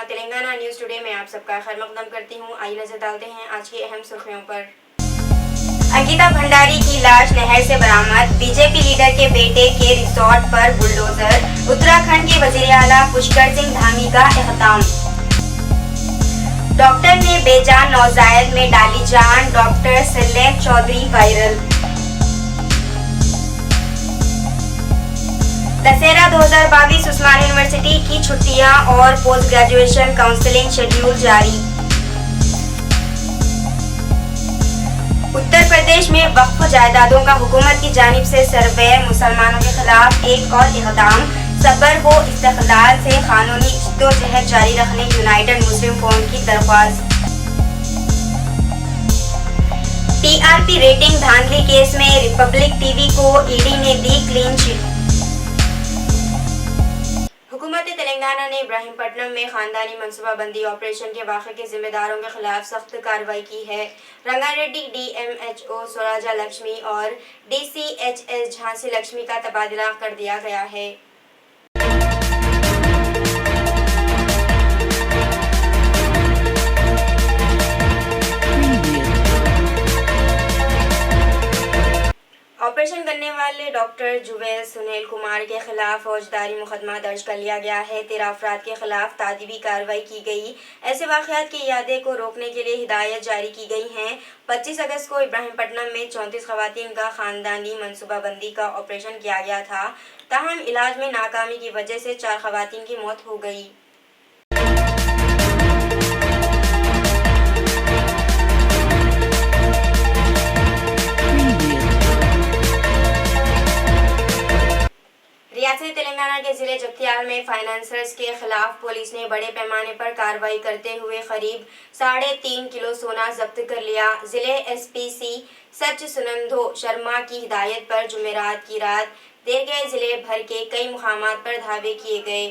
Telangana news today में आप सबका खैर मकदम करती हूँ। आइए नजर डालते हैं आज की अहम सुर्खियों पर। अंकिता भंडारी की लाश नहर से बरामद। बीजेपी लीडर के बेटे के रिसोर्ट पर बुलडोजर। उत्तराखंड के वजीर आला पुष्कर सिंह धामी का एहताम। डॉक्टर ने बेजान नौजायद में डाली जान। Doctor Saleem Chaudhary viral. Dussehra 2022 Usman university की छुट्टियां और पोस्ट ग्रेजुएशन काउंसलिंग शेड्यूल जारी। उत्तर प्रदेश में वक्फ जायदादों का हुकूमत की जानिब से सर्वे। मुसलमानों के खिलाफ एक और इक़दाम। सबर व इस्तिक़लाल से कानूनी जद्दोजहद जारी रखने यूनाइटेड मुस्लिम फोरम की दरख्वास्त। टीआरपी रेटिंग धांधली केस में रिपब्लिक टीवी को ईडी ने दी क्लीन चिट। हुकूमत तेलंगाना ने इब्राहिमपट्टनम में खानदानी मनसूबाबंदी ऑपरेशन के वाक़े के जिम्मेदारों के खिलाफ सख्त कार्रवाई की है। रंगारेड्डी डीएमएचओ स्वराजा लक्ष्मी और डीसीएचएस झांसी लक्ष्मी का तबादला कर दिया गया है। ऑपरेशन करने वाले डॉक्टर जुवेल सुनील कुमार के खिलाफ फौजदारी मुकदमा दर्ज कर लिया गया है। 13 अफराद के खिलाफ तादीबी कार्रवाई की गई। ऐसे वाक़यात के इयादे को रोकने के लिए हिदायत जारी की गई हैं। 25 अगस्त को इब्राहिमपट्टनम में 34 खवातीन का खानदानी मनसूबाबंदी का ऑपरेशन किया गया था। ताहम इलाज में नाकामी की वजह से 4 खवातीन की मौत हो गई। रियासत तेलंगाना के जिले जगतियाल में फाइनेंसर्स के खिलाफ पुलिस ने बड़े पैमाने पर कार्रवाई करते हुए करीब 3.5 किलो सोना जब्त कर लिया। जिले एसपीसी सच सुनंदो शर्मा की हिदायत पर जुमेरात की रात देर गए जिले भर के कई मुकामात पर धावे किए गए।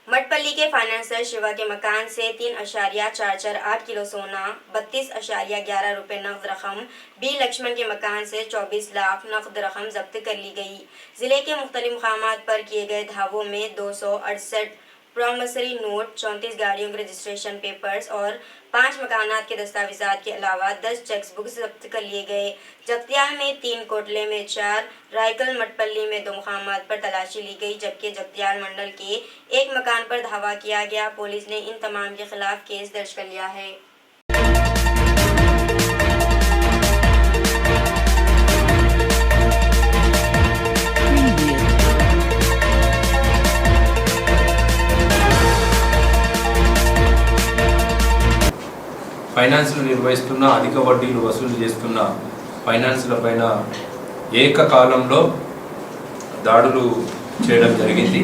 मठपल्ली के फाइनेंसर शिवा के मकान से 3.448 किलो सोना, 32.11 रुपए नकद रकम, बी लक्ष्मण के मकान से 24 लाख नकद रकम जब्त कर ली गई। जिले के मुख्तलिफ मुकामात पर किए गए धावों में 268 प्रॉमिसरी नोट, 34 गाड़ियों के रजिस्ट्रेशन पेपर्स और 5 मकानात के दस्तावेजात के अलावा 10 चेक्स बुक्स जब्त कर लिए गए। जगतियाल में 3, कोटले में 4, रायकल मठपल्ली में 2 मुकामात पर तलाशी ली गई, जबकि जगतियाल मंडल के एक मकान पर धावा किया गया। पुलिस ने इन तमाम के खिलाफ केस दर्ज कर लिया है। ఫైనాన్స్లు నిర్వహిస్తున్న అధిక వడ్డీలు వసూలు చేస్తున్న ఫైనాన్స్ల పైన ఏకకాలంలో దాడులు చేయడం జరిగింది।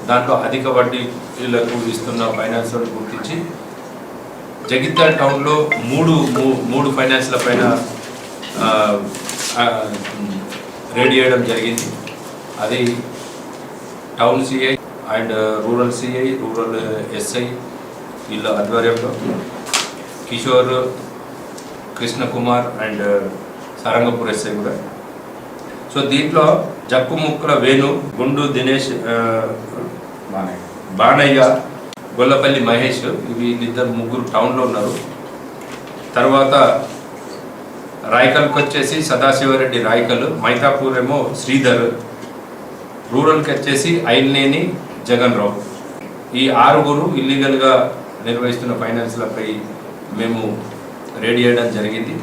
దాంట్లో అధిక వడ్డీలకు ఇస్తున్న ఫైనాన్స్లను గుర్తించి జగిత్యాల టౌన్లో మూడు ఫైనాన్స్ల పైన రేడ్ చేయడం జరిగింది। అది town CI and rural CI, rural SI వీళ్ళ ఆధ్వర్యంలో కిషోర్, కృష్ణ కుమార్ అండ్ సారంగపూర్ ఎస్ఐ కూడా। సో దీంట్లో జక్కు ముక్కల వేణు, గుండు దినేష్, బాణయ్య, గొల్లపల్లి మహేష్ వీళ్ళిద్దరు ముగ్గురు టౌన్లో ఉన్నారు। తర్వాత రాయకల్కి వచ్చేసి సదాశివరెడ్డి రాయకల్, మైతాపూర్ ఏమో శ్రీధర్, రూరల్కి వచ్చేసి ఐల్నేని జగన్ రావు। ఈ 6 ఇల్లీగల్గా నిర్వహిస్తున్న ఫైనాన్స్లపై మేము రేడ్ చేయడం జరిగింది।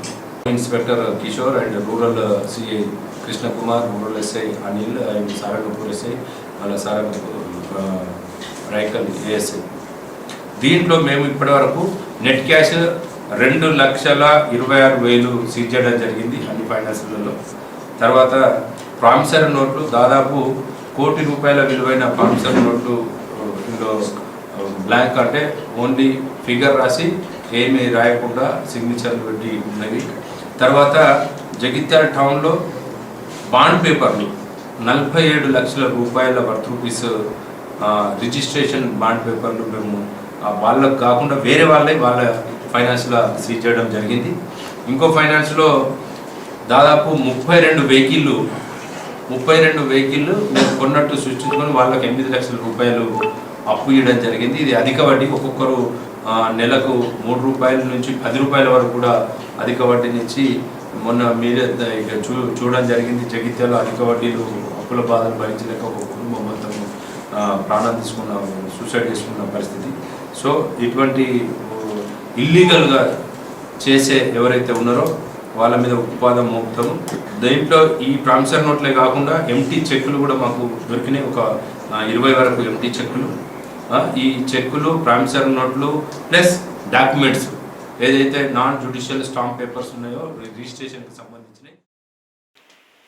Inspector Kishore and rural CI Krishna Kumar, rural SI Anil and Sarangpur SI వాళ్ళ సారంగపూర్ రాయకల్ ఏఎస్ఐ। దీంట్లో మేము ఇప్పటివరకు నెట్ క్యాష్ 2,26,000 సీజ్ చేయడం జరిగింది అన్ని ఫైనాన్స్లలో। తర్వాత ప్రామిసరీ నోట్లు దాదాపు ₹1 కోటి విలువైన ప్రామిసరీ నోట్లు ఇందులో బ్లాంక్ అంటే ఓన్లీ ఫిగర్ రాసి ఏమీ రాయకుండా సిగ్నేచర్లు పెట్టి ఉన్నవి। తర్వాత జగిత్యాల టౌన్లో బాండ్ పేపర్లు 47 లక్షల రూపాయల వర్త్ రూపీస్ రిజిస్ట్రేషన్ బాండ్ పేపర్లు మేము వాళ్ళకు కాకుండా వేరే వాళ్ళే వాళ్ళ ఫైనాన్స్లో సీజ్ చేయడం జరిగింది. ఇంకో ఫైనాన్స్లో దాదాపు 32 వెహికల్లు మేము కొన్నట్టు సృష్టించుకొని వాళ్ళకి 8 లక్షల రూపాయలు అప్పు ఇవ్వడం జరిగింది. ఇది అధిక వడ్డీ, ఒక్కొక్కరు నెలకు 3 రూపాయల నుంచి 10 రూపాయల వరకు కూడా అధిక వడ్డీనిచ్చి మొన్న మీరే చూడడం జరిగింది. జగిత్యాల అధిక వడ్డీలు అప్పుల బాధలు భరించలేక ఒక కుటుంబం మొత్తం ప్రాణం సూసైడ్ చేసుకున్న పరిస్థితి. సో ఇటువంటి ఇల్లీగల్గా చేసే ఎవరైతే ఉన్నారో వాళ్ళ మీద ఉత్పాదం మోపుతాము. దీంట్లో ఈ ప్రామిసర్ నోట్లే కాకుండా ఎంటీ చెక్కులు కూడా మాకు దొరికినాయి. ఒక 20 వరకు ఎంటీ చెక్కులు. ఈ చెక్కులు, ప్రామిసర్ నోట్లు ప్లస్ డాక్యుమెంట్స్ ఏదైతే నాన్ జ్యుడిషిयल స్టాంప్ పేపర్స్ ఉన్నాయో రిజిస్ట్రేషన్కి సంబంధించినవి.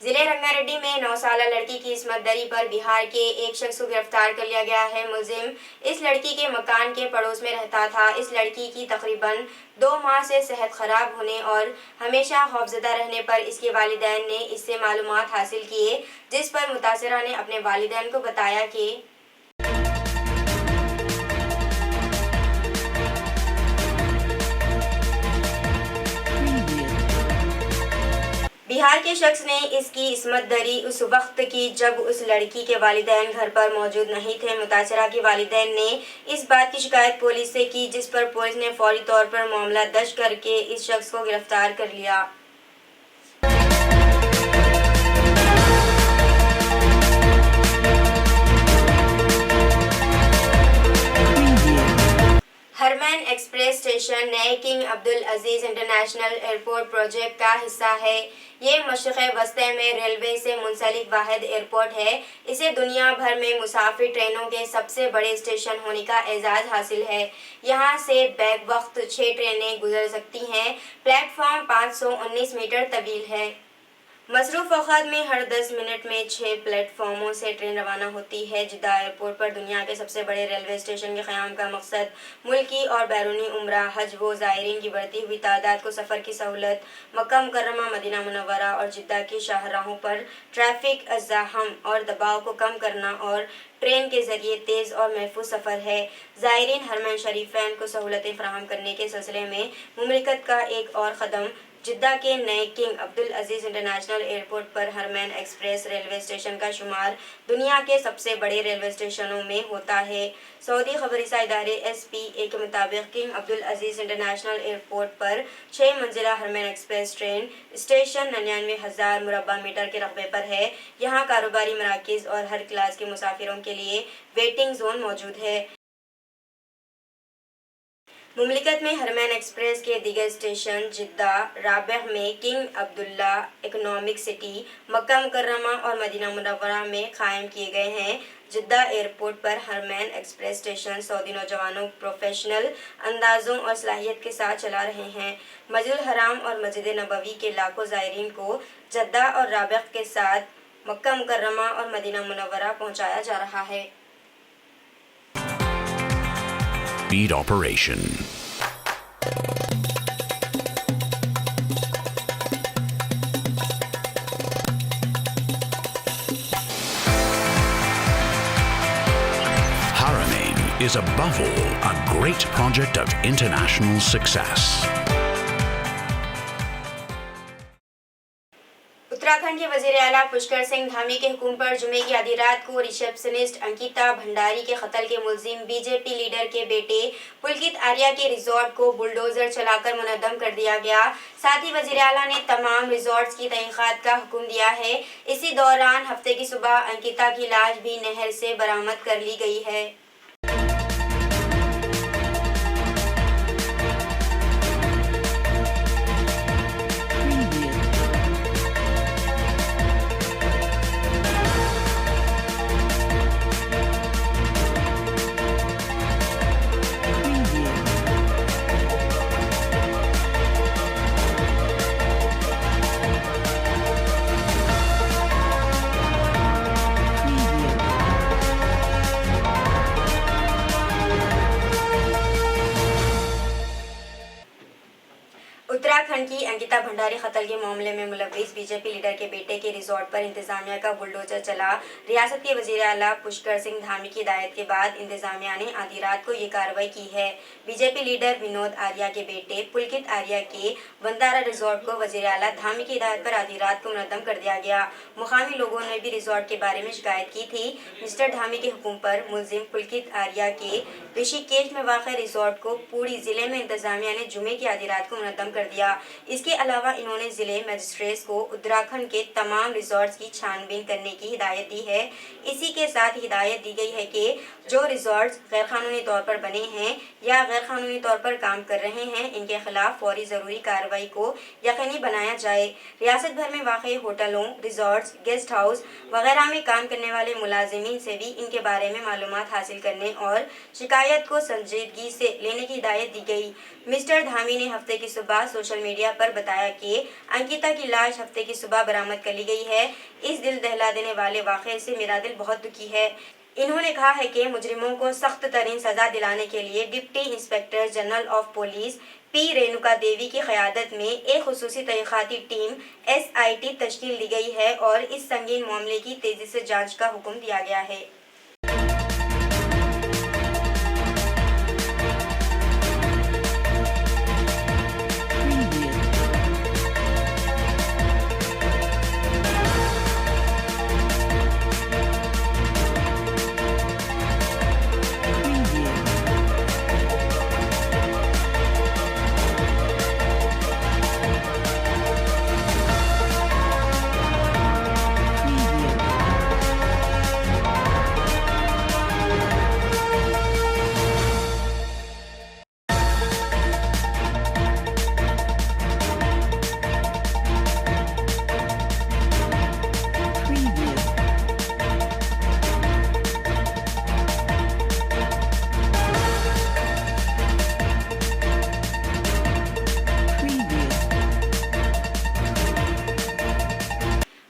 जिले रंगारेड्डी में 9 साल लड़की की इस्मत दरी पर बिहार के एक शख्स को गिरफ्तार कर लिया गया है। मुलजिम इस लड़की के मकान के पड़ोस में रहता था। इस लड़की की तकरीबन 2 माह से सेहत खराब होने और हमेशा खौफजदा रहने पर इसके वालिदैन ने इससे मालूमात हासिल किए, जिस पर मुतासिरा ने अपने वालिदैन को बताया कि बिहार के शख्स ने इसकी इस्मत दरी उस वक्त की जब उस लड़की के वालिदैन घर पर मौजूद नहीं थे। मुतासिरा के वालिदैन ने इस बात की शिकायत पुलिस से की, जिस पर पुलिस ने फौरी तौर पर मामला दर्ज करके इस शख्स को गिरफ्तार कर लिया। हरमैन एक्सप्रेस स्टेशन नए किंग अब्दुल अजीज इंटरनेशनल एयरपोर्ट प्रोजेक्ट का हिस्सा है। ये मशरक़ वस्ती में रेलवे से मुंसलिक वाहिद एयरपोर्ट है। इसे दुनिया भर में मुसाफिर ट्रेनों के सबसे बड़े स्टेशन होने का एजाज़ हासिल है। यहाँ से बैक वक्त 6 ट्रेनें गुजर सकती हैं। प्लेटफॉर्म 519 मीटर तवील है। मसरूफ औकात में हर 10 मिनट में 6 प्लेटफॉर्मों से ट्रेन रवाना होती है। जिद्दा एयरपोर्ट पर दुनिया के सबसे बड़े रेलवे स्टेशन के क़याम का मकसद मुल्की और बैरूनी उम्रा, हज व ज़ायरीन की बढ़ती हुई तादाद को सफ़र की सहूलत, मक्का मुकर्रमा, मदीना मुनव्वरा और जिद्दा की शाहराहों पर ट्रैफिक अज़्ज़ाहम और दबाव को कम करना और ट्रेन के ज़रिए तेज़ और महफूज सफ़र है। ज़ायरीन हरमैन शरीफैन को सहूलतें फराहम करने के सिलसिले में मुमलिकत का एक और क़दम जिद्दा के नए किंग अब्दुल अजीज इंटरनेशनल एयरपोर्ट पर हरमैन एक्सप्रेस रेलवे स्टेशन का शुमार दुनिया के सबसे बड़े रेलवे स्टेशनों में होता है। सऊदी खबरसा इदारे SPA के मुताबिक किंग अब्दुल अजीज इंटरनेशनल एयरपोर्ट पर 6 मंजिला हरमैन एक्सप्रेस ट्रेन स्टेशन 99,000 मुरब्बा मीटर के रकबे पर है। यहाँ कारोबारी मराकिज़ और हर क्लास के मुसाफिरों के लिए वेटिंग जोन मौजूद है। मुमलिकत में हरमैन एक्सप्रेस के दीगर स्टेशन जिद्दा, राबह में किंग अब्दुल्ला इकोनॉमिक सिटी, मक्का मुकर्रमा और मदीना मुनव्वरा में कायम किए गए हैं। जिद्दा एयरपोर्ट पर हरमैन एक्सप्रेस स्टेशन सऊदी नौजवानों प्रोफेशनल अंदाजों और सलाहियत के साथ चला रहे हैं। मस्जिद हराम और मस्जिद नबवी के लाखों ज़ायरीन को जिद्दा और राबह के साथ मक्का मुकर्रमा और मदीना मुनव्वरा पहुँचाया जा रहा है। Speed operation. Haramain is above all a great project of international success. Uttarakhand के वजीर आला पुष्कर सिंह धामी के हुक्म पर जुमे की आधी रात को रिसेप्शनिस्ट अंकिता भंडारी के कत्ल के मुलजिम बीजेपी लीडर के बेटे पुलकित आर्या के रिजॉर्ट को बुलडोजर चलाकर मुनद्दम कर दिया गया। साथ ही वजीर आला ने तमाम रिजॉर्ट्स की तहकीकात का हुक्म दिया है। इसी दौरान हफ्ते की सुबह अंकिता की लाश भी नहर से बरामद कर ली गई है। अंकिता भंडारी कत्ल के मामले में मुलव्विस बीजेपी लीडर के बेटे के रिजॉर्ट पर इंतजामिया का बुलडोजर चला। रियासत के वजीर आला पुष्कर सिंह धामी की हिदायत के बाद इंतजामिया ने आधी रात को ये कार्रवाई की है। बीजेपी लीडर विनोद आर्या के बेटे पुलकित आर्या के वंदारा रिजॉर्ट को वजीर आला धामी की हिदायत पर आधी रात को मुनद्दम कर दिया गया। मुकामी लोगों ने भी रिजॉर्ट के बारे में शिकायत की थी। मिस्टर धामी के हुक्म पर मुलजिम पुलकित आर्या के ऋषिकेश में वाक़ रिजॉर्ट को पूरी जिले में इंतजामिया ने जुमे की आधी रात को मुनद्दम कर दिया। इसके अलावा इन्होंने जिले मजिस्ट्रेट्स को उत्तराखंड के तमाम रिजॉर्ट्स की छानबीन करने की हिदायत दी है। इसी के साथ हिदायत दी गई है कि जो रिजॉर्ट्स गैरकानूनी तौर पर बने हैं या गैरकानूनी तौर पर काम कर रहे हैं, इनके खिलाफ फौरी जरूरी कार्रवाई को यकीनी बनाया जाए। रियासत भर में वाक़ई होटलों, रिजॉर्ट्स, गेस्ट हाउस वगैरह में काम करने वाले मुलाजिमीन से भी इनके बारे में मालूमात हासिल करने और शिकायत को संजीदगी से लेने की हिदायत दी गई। मिस्टर धामी ने हफ्ते की सुबह सोशल मीडिया पर बताया कि अंकिता की लाश हफ्ते की सुबह बरामद कर ली गई है। इस दिल दहला देने वाले वाक़े से मेरा दिल बहुत दुखी है। इन्होंने कहा है कि मुजरिमों को सख्त तरीन सजा दिलाने के लिए deputy inspector general of police P Renuka Devi की क़यादत में एक खुसूसी तहक़ीक़ाती टीम SIT तश्कील दी गई है और इस संगीन मामले की तेजी से जांच का हुक्म दिया गया है।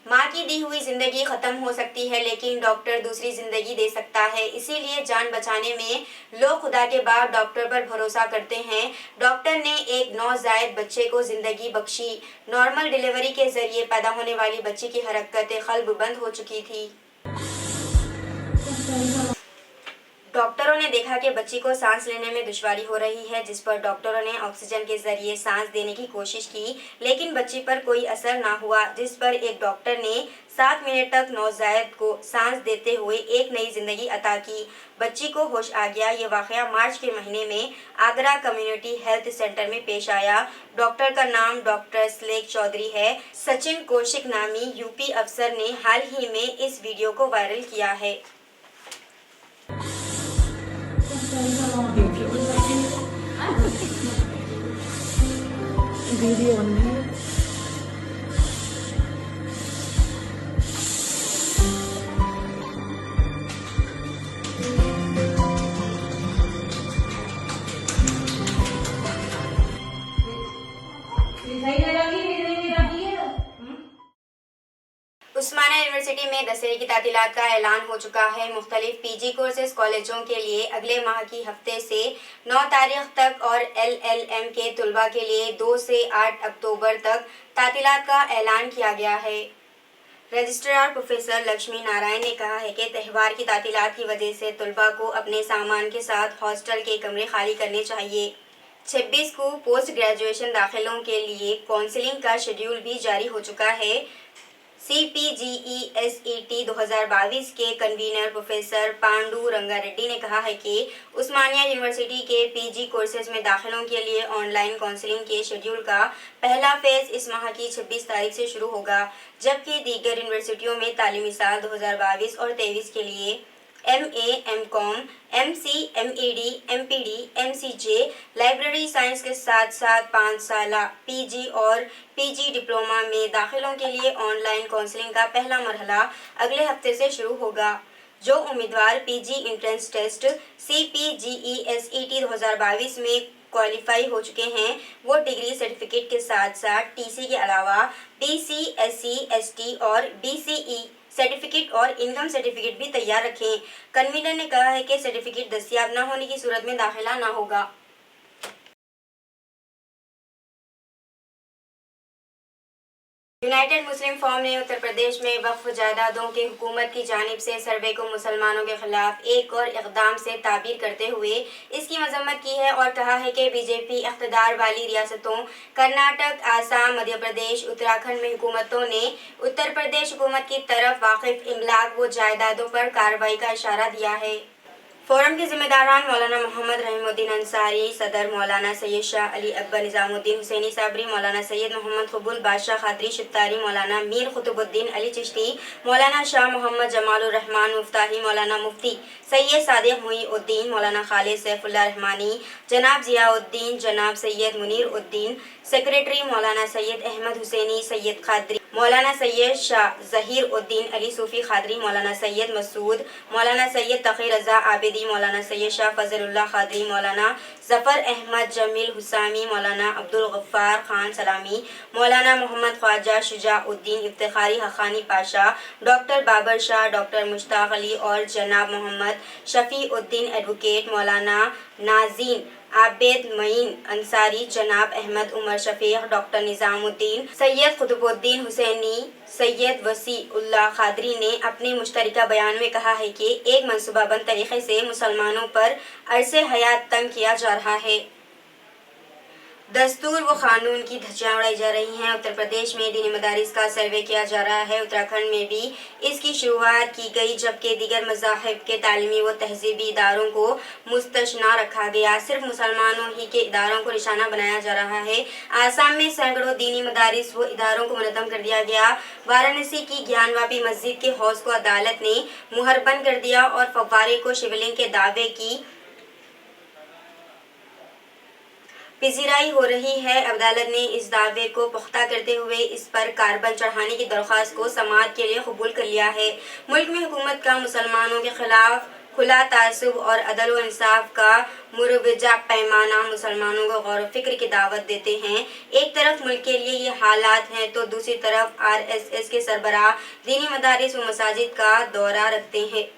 माँ की दी हुई जिंदगी खत्म हो सकती है, लेकिन डॉक्टर दूसरी जिंदगी दे सकता है। इसीलिए जान बचाने में लोग खुदा के बाद डॉक्टर पर भरोसा करते हैं। डॉक्टर ने एक नवजायद बच्चे को जिंदगी बख्शी। नॉर्मल डिलीवरी के जरिए पैदा होने वाली बच्ची की हरकत क़ल्ब बंद हो चुकी थी। डॉक्टरों ने देखा कि बच्ची को सांस लेने में दुश्वारी हो रही है, जिस पर डॉक्टरों ने ऑक्सीजन के जरिए सांस देने की कोशिश की, लेकिन बच्ची पर कोई असर ना हुआ, जिस पर एक डॉक्टर ने 7 मिनट तक नवजायद को सांस देते हुए एक नई जिंदगी अता की। बच्ची को होश आ गया। ये वाक़या मार्च के महीने में आगरा कम्युनिटी हेल्थ सेंटर में पेश आया। डॉक्टर का नाम डॉक्टर स्लेक चौधरी है। सचिन कौशिक नामी UP अफसर ने हाल ही में इस वीडियो को वायरल किया है। वीडियो में उस्मानिया यूनिवर्सिटी में दशहरे की तातीलात का ऐलान हो चुका है। मुख्तलिफ PG कोर्सेज कॉलेजों के लिए अगले माह की हफ्ते से 9 तारीख तक और LLM के तुलबा के लिए 2 से 8 अक्टूबर तक तातीलात का ऐलान किया गया है। रजिस्ट्रार प्रोफेसर लक्ष्मी नारायण ने कहा है कि त्यौहार की तातीलात की वजह से तुलबा को अपने सामान के साथ हॉस्टल के कमरे खाली करने चाहिए। 26 को पोस्ट ग्रेजुएशन दाखिलों के लिए काउंसलिंग का शेड्यूल भी जारी हो चुका है। CPGESET 2022 के कन्वीनर प्रोफेसर पांडु रंगारेड्डी ने कहा है कि उस्मानिया यूनिवर्सिटी के PG कोर्सेज में दाखिलों के लिए ऑनलाइन काउंसलिंग के शेड्यूल का पहला फेज इस माह की 26 तारीख से शुरू होगा, जबकि दीगर यूनिवर्सिटियों में तालीमी साल 2022 और 23 के लिए MA, MCom, MC, MED, MPD, MCJ, library science के साथ साथ 5 साला PG और PG डिप्लोमा में दाखिलों के लिए ऑनलाइन काउंसलिंग का पहला मरहला अगले हफ्ते से शुरू होगा। जो उम्मीदवार PG एंट्रेंस टेस्ट CPGESET 2022 में क्वालिफाई हो चुके हैं, वो डिग्री सर्टिफिकेट के साथ साथ TC के अलावा BC, SC, ST और BCE सर्टिफिकेट और इनकम सर्टिफिकेट भी तैयार रखें। कन्वीनर ने कहा है कि सर्टिफिकेट दस्तयाब न होने की सूरत में दाखिला न होगा। यूनाइटेड मुस्लिम फॉर्म ने उत्तर प्रदेश में वक्फ जायदादों के हुकूमत की जानिब से सर्वे को मुसलमानों के खिलाफ एक और इक़दाम से ताबीर करते हुए इसकी मजम्मत की है और कहा है कि बीजेपी इक़्तिदार वाली रियासतों कर्नाटक, आसाम, मध्य प्रदेश, उत्तराखंड में हुकूमतों ने उत्तर प्रदेश हुकूमत की तरफ वाक़िफ इमलाक व जायदादों पर कार्रवाई का इशारा दिया है। फोरम के जिम्मेदारान मौलाना मोहम्मद रहीमुद्दीन अंसारी, सदर मौलाना सैयद शाह अली अब्बा निज़ामुद्दीन हुसैनी साबरी, मौलाना सैयद मोहम्मद कबूल बादशाह खादरी शुत्तारी, मौलाना मीर कुतुबुद्दीन अली चिश्ती, मौलाना शाह मोहम्मद जमालुर रहमान मुफ्ताही, मौलाना मुफ्ती सैयद सादिक मुईउद्दीन, मौलाना खालिद सैफुल्लाह रहमानी, जनाब जियाउद्दीन, जनाब सैयद मुनीर उद्दीन, सेक्रेटरी मौलाना सैयद अहमद हुसैनी, सैयद खादरी, मौलाना सैयद शाह ज़हीर उद्दीन अली सूफ़ी खादरी, मौलाना सैयद मसूद, मौलाना सैयद तक़ी रज़ा आबिदी, मौलाना सैयद शाह फ़ज़लुल्लाह खादरी, मौलाना ज़फ़र अहमद जमील हुसामी, मौलाना अब्दुल गफ़्फ़ार खान सलामी, मौलाना मोहम्मद ख्वाजा शुजाउद्दीन इफ्तिखारी हक़ानी पाशा, डॉक्टर बाबर शाह, डॉक्टर मुश्ताक अली और जनाब मोहम्मद शफ़ीउद्दीन एडवोकेट, मौलाना नाज़ीन आबिद मईन अंसारी, जनाब अहमद उमर शफीक, डॉक्टर निज़ामुद्दीन, सैयद कुतुबुद्दीन हुसैनी, सैयद वसी उल्लाह खादरी ने अपने मुश्तरका बयान में कहा है कि एक मनसूबाबंद तरीके से मुसलमानों पर अरसे हयात तंग किया जा रहा है। दस्तूर व कानून की धज्जियां उड़ाई जा रही हैं। उत्तर प्रदेश में दीनी मदारिस का सर्वे किया जा रहा है। उत्तराखंड में भी इसकी शुरुआत की गई, जबकि दीगर मज़ाहिब के तालीमी व तहजीबी इदारों को मुस्तशना रखा गया। सिर्फ मुसलमानों ही के इदारों को निशाना बनाया जा रहा है। आसाम में सैकड़ों दीनी मदारिस व इदारों को मुनज़्ज़म कर दिया गया। वाराणसी की ज्ञानवापी मस्जिद के हौज़ को अदालत ने मुहरबंद कर दिया और फव्वारे को शिवलिंग के दावे की पिजीराई हो रही है। अदालत ने इस दावे को पुख्ता करते हुए इस पर कार्बन चढ़ाने की दरख्वास्त को समाअत के लिए कबूल कर लिया है। मुल्क में हुकूमत का मुसलमानों के खिलाफ खुला तासुब और अदल व इंसाफ का मुरवजा पैमाना मुसलमानों को गौर फिक्र की दावत देते हैं। एक तरफ मुल्क के लिए ये हालात हैं तो दूसरी तरफ RSS के सरबराह दीनी मदारिस व मसाजिद का दौरा रखते हैं।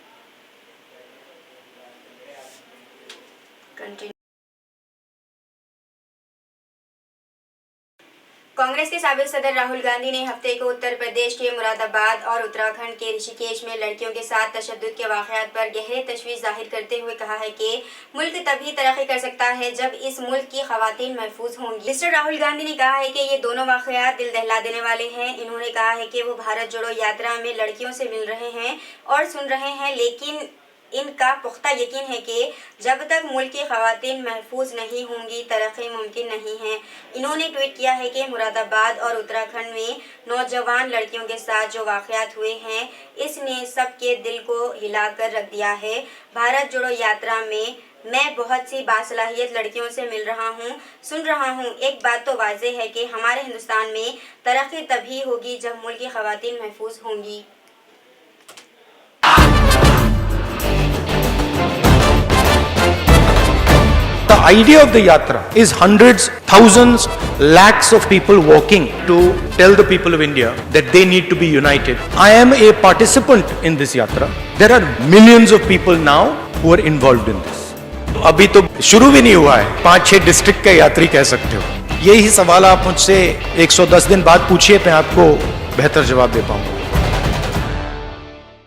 कांग्रेस के साबिक सदर राहुल गांधी ने हफ्ते को उत्तर प्रदेश के मुरादाबाद और उत्तराखंड के ऋषिकेश में लड़कियों के साथ तशद्दुद के वाक़यात पर गहरी तशवीश जाहिर करते हुए कहा है कि मुल्क तभी तरक्की कर सकता है जब इस मुल्क की ख़वातीन महफूज होंगी। मिस्टर राहुल गांधी ने कहा है कि ये दोनों वाक़यात दिल दहला देने वाले हैं। इन्होंने कहा है कि वो भारत जोड़ो यात्रा में लड़कियों से मिल रहे हैं और सुन रहे हैं, लेकिन इनका पुख्ता यकीन है कि जब तक मुल्क की ख़वातीन महफूज नहीं होंगी तरक्की मुमकिन नहीं है। इन्होंने ट्वीट किया है कि मुरादाबाद और उत्तराखंड में नौजवान लड़कियों के साथ जो वाक़यात हुए हैं इसने सबके दिल को हिला कर रख दिया है। भारत जोड़ो यात्रा में मैं बहुत सी बासलाहियत लड़कियों से मिल रहा हूँ, सुन रहा हूँ। एक बात तो वाज़ेह है कि हमारे हिंदुस्तान में तरक्की तभी होगी जब मुल्क की ख़वातीन महफूज होंगी। The idea of the yatra is hundreds, thousands, lakhs of people walking to tell the people of India that they need to be united. I am a participant in this yatra. There are millions of people now who are involved in this. अभी तो शुरू भी नहीं हुआ है, 5-6 district के यात्री कह सकते हो। यही सवाल आप मुझसे 110 दिन बाद पूछिए, मैं आपको बेहतर जवाब दे पाऊंगा।